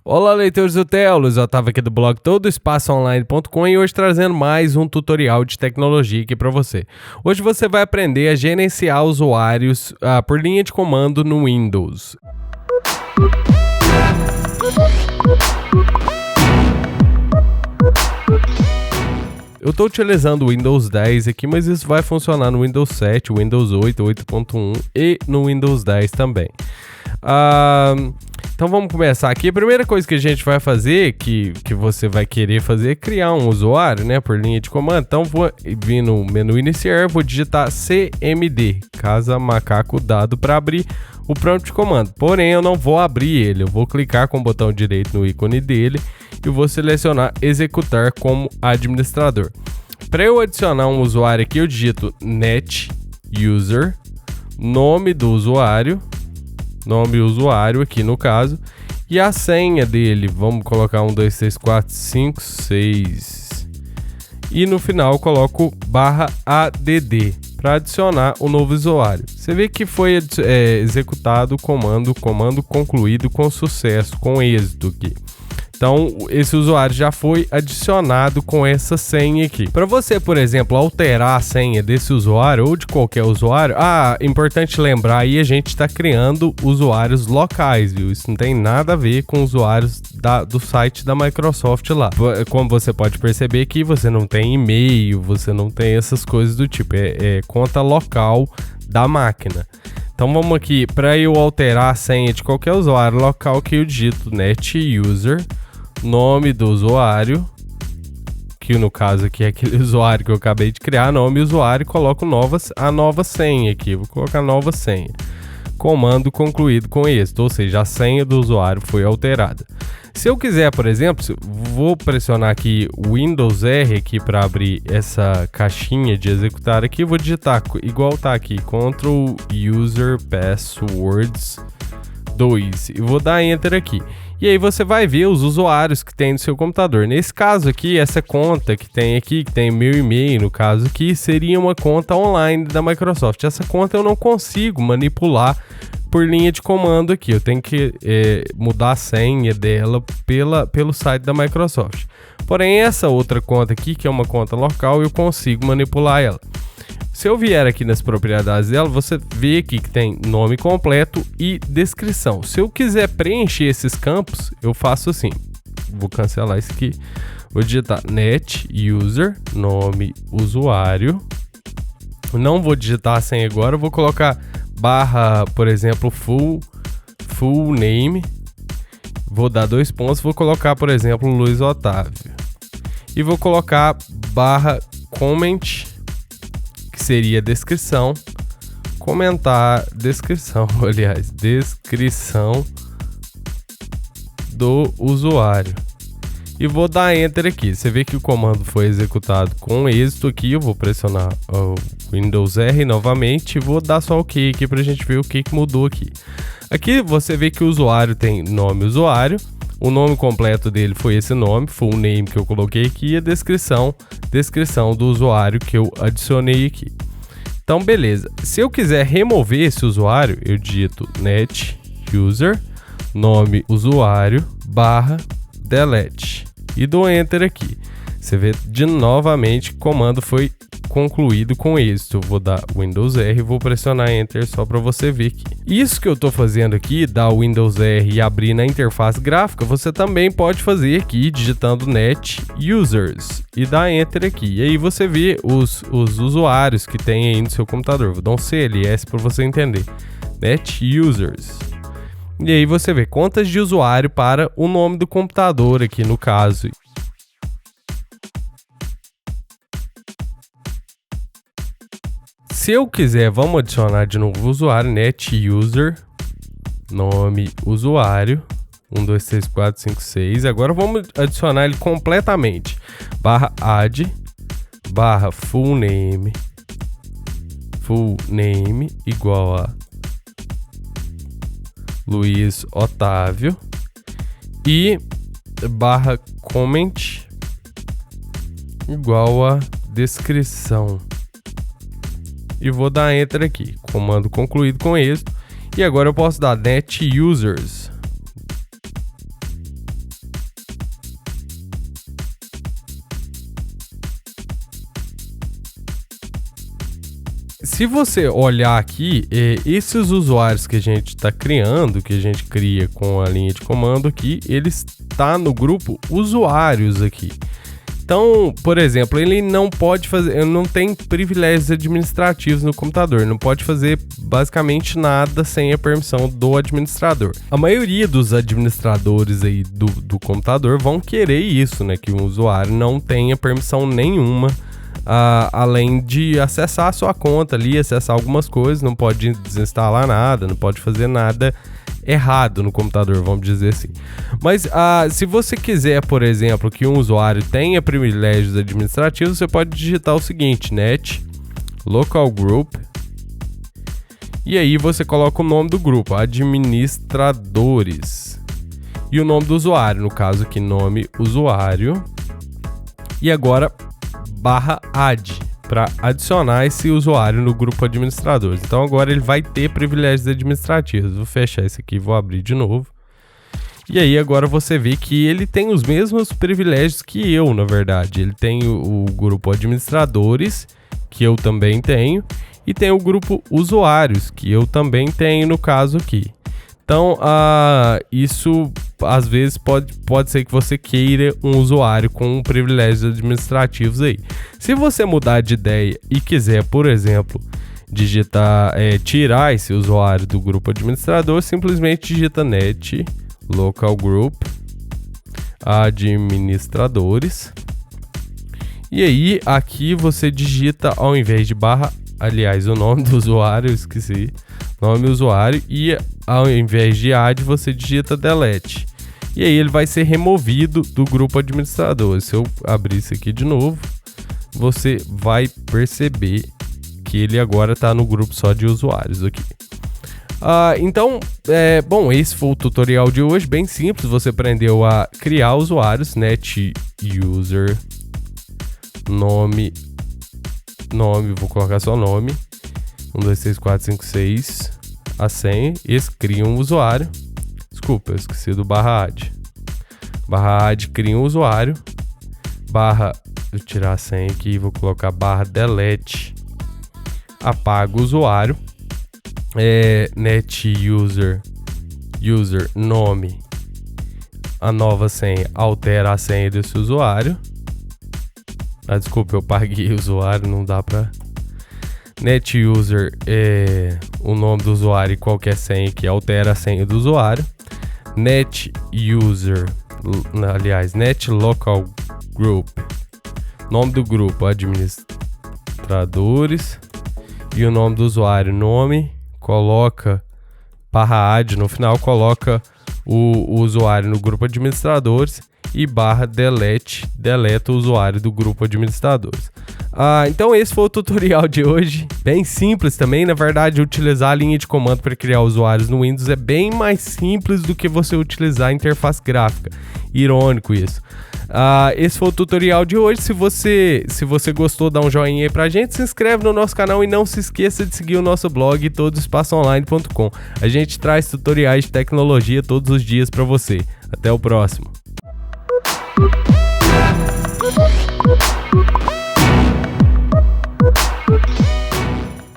Olá, leitores do Telos, eu estava aqui do blog todoespaçoonline.com e hoje trazendo mais um tutorial de tecnologia aqui para você. Hoje você vai aprender a gerenciar usuários por linha de comando no Windows. Eu estou utilizando o Windows 10 aqui, mas isso vai funcionar no Windows 7, Windows 8, 8.1 e no Windows 10 também. Então vamos começar aqui. A primeira coisa que a gente vai fazer, que você vai querer fazer, é criar um usuário, né, por linha de comando. Então vou vir no menu iniciar, vou digitar CMD, casa macaco dado, para abrir o prompt de comando. Porém, eu não vou abrir ele, eu vou clicar com o botão direito no ícone dele e vou selecionar executar como administrador. Para eu adicionar um usuário aqui, eu digito net user, nome do usuário, nome usuário aqui no caso, e a senha dele, vamos colocar 1, 2, 3, 4, 5, 6, e no final eu coloco /add para adicionar o novo usuário. Você vê que foi executado o comando concluído com sucesso, com êxito aqui. Então, esse usuário já foi adicionado com essa senha aqui. Para você, por exemplo, alterar a senha desse usuário ou de qualquer usuário, importante lembrar aí, a gente está criando usuários locais, viu? Isso não tem nada a ver com usuários do site da Microsoft lá. Como você pode perceber aqui, você não tem e-mail, você não tem essas coisas do tipo, é conta local da máquina. Então vamos aqui, para eu alterar a senha de qualquer usuário local, que eu digito net user, nome do usuário, que no caso aqui é aquele usuário que eu acabei de criar, nome usuário, coloco a nova senha aqui, vou colocar nova senha. Comando concluído com êxito, ou seja, a senha do usuário foi alterada. Se eu quiser, por exemplo, vou pressionar aqui o Windows R aqui para abrir essa caixinha de executar aqui, vou digitar igual tá aqui, Ctrl User Passwords 2 e vou dar Enter aqui. E aí você vai ver os usuários que tem no seu computador. Nesse caso aqui, essa conta que tem aqui, que tem meu e-mail no caso aqui, seria uma conta online da Microsoft. Essa conta eu não consigo manipular por linha de comando aqui. Eu tenho que mudar a senha dela pelo site da Microsoft. Porém, essa outra conta aqui, que é uma conta local, eu consigo manipular ela. Se eu vier aqui nas propriedades dela, você vê aqui que tem nome completo e descrição. Se eu quiser preencher esses campos, eu faço assim. Vou cancelar isso aqui. Vou digitar net user, nome usuário. Não vou digitar a senha agora, eu vou colocar por exemplo, full name. Vou dar 2 pontos, vou colocar, por exemplo, Luiz Otávio. E vou colocar /comment, que seria descrição, descrição do usuário. E vou dar Enter aqui. Você vê que o comando foi executado com êxito aqui. Eu vou pressionar o Windows R novamente e vou dar só OK aqui pra gente ver o que mudou aqui. Aqui você vê que o usuário tem nome usuário. O nome completo dele foi esse nome, full name, que eu coloquei aqui, e a descrição do usuário que eu adicionei aqui. Então, beleza. Se eu quiser remover esse usuário, eu digito net user, nome usuário, /delete e dou Enter aqui. Você vê de novamente que o comando foi concluído com êxito. Eu vou dar Windows R e vou pressionar Enter só para você ver aqui. Isso que eu estou fazendo aqui, dar o Windows R e abrir na interface gráfica, você também pode fazer aqui digitando net users e dar Enter aqui. E aí você vê os usuários que tem aí no seu computador. Vou dar um CLS para você entender. Net users. E aí você vê contas de usuário para o nome do computador aqui no caso. Se eu quiser, vamos adicionar de novo o usuário, net user, nome usuário, 1, 2, 3, 4, 5, 6. Agora vamos adicionar ele completamente. /add, full name igual a Luiz Otávio e /comment igual a descrição. E vou dar Enter aqui. Comando concluído com êxito. E agora eu posso dar net users Se você olhar aqui, esses usuários que a gente está criando, que a gente cria com a linha de comando aqui, ele está no grupo usuários aqui. Então, por exemplo, ele não pode fazer, ele não tem privilégios administrativos no computador, não pode fazer basicamente nada sem a permissão do administrador. A maioria dos administradores aí do computador vão querer isso, né? Que o usuário não tenha permissão nenhuma, além de acessar a sua conta ali, acessar algumas coisas, não pode desinstalar nada, não pode fazer nada errado no computador, vamos dizer assim. Mas se você quiser, por exemplo, que um usuário tenha privilégios administrativos, você pode digitar o seguinte: net local group, e aí você coloca o nome do grupo, administradores, e o nome do usuário, no caso aqui, nome usuário, e agora /add para adicionar esse usuário no grupo administradores. Então agora ele vai ter privilégios administrativos. Vou fechar esse aqui e vou abrir de novo. E aí agora você vê que ele tem os mesmos privilégios que eu, na verdade. Ele tem o grupo administradores, que eu também tenho, e tem o grupo usuários, que eu também tenho no caso aqui. Então, isso às vezes pode ser que você queira um usuário com privilégios administrativos aí. Se você mudar de ideia e quiser, por exemplo, tirar esse usuário do grupo administrador, simplesmente digita net local group administradores. E aí, aqui você digita, ao invés de barra, aliás, o nome do usuário, eu esqueci, nome usuário, e ao invés de add, você digita delete. E aí ele vai ser removido do grupo administrador. Se eu abrir isso aqui de novo, você vai perceber que ele agora está no grupo só de usuários aqui. Então, bom, esse foi o tutorial de hoje, bem simples. Você aprendeu a criar usuários, net user, nome, vou colocar só nome, 1, 2, 3, 4, 5, 6, a senha, esse cria um usuário. Desculpa, eu esqueci do /add. /add cria um usuário. Vou tirar a senha aqui e vou colocar /delete. Apaga o usuário. Net user nome. A nova senha altera a senha desse usuário. Desculpa, eu paguei o usuário, não dá pra. Net user o nome do usuário e qualquer senha que altera a senha do usuário. Net user, aliás, net local group, nome do grupo administradores, e o nome do usuário, nome, coloca /add no final, coloca o usuário no grupo administradores e /delete, deleta o usuário do grupo administradores. Então esse foi o tutorial de hoje, bem simples também. Na verdade, utilizar a linha de comando para criar usuários no Windows é bem mais simples do que você utilizar a interface gráfica. Irônico isso. Esse foi o tutorial de hoje. Se você gostou, dá um joinha aí pra gente, se inscreve no nosso canal e não se esqueça de seguir o nosso blog todospaçoonline.com. A gente traz tutoriais de tecnologia todos os dias para você. Até o próximo.